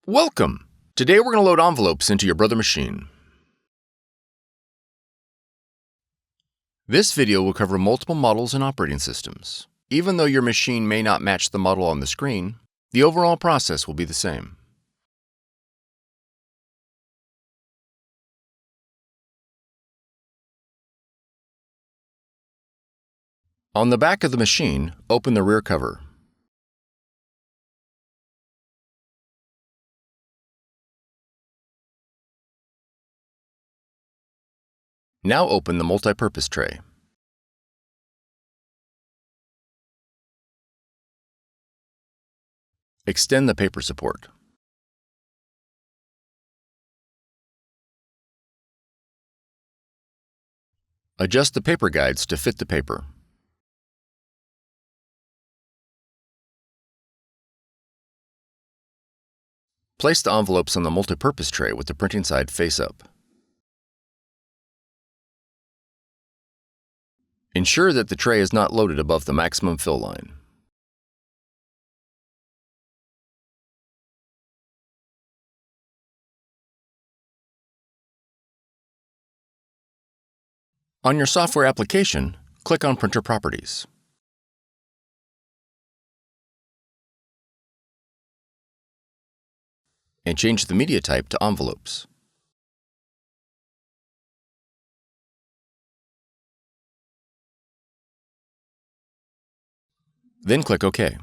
Welcome! Today we're going to load envelopes into your Brother machine. This video will cover multiple models and operating systems. Even though your machine may not match the model on the screen, the overall process will be the same. On the back of the machine, open the rear cover. Now open the multi-purpose tray. Extend the paper support. Adjust the paper guides to fit the paper. Place the envelopes on the multi-purpose tray with the printing side face up. Ensure that the tray is not loaded above the maximum fill line. On your software application, click on Printer Properties. And change the media type to envelopes. Then click OK.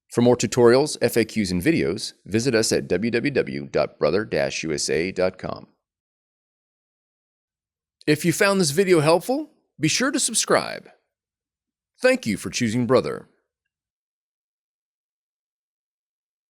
For more tutorials, FAQs, and videos, visit us at www.brother-usa.com. If you found this video helpful, be sure to subscribe. Thank you for choosing Brother.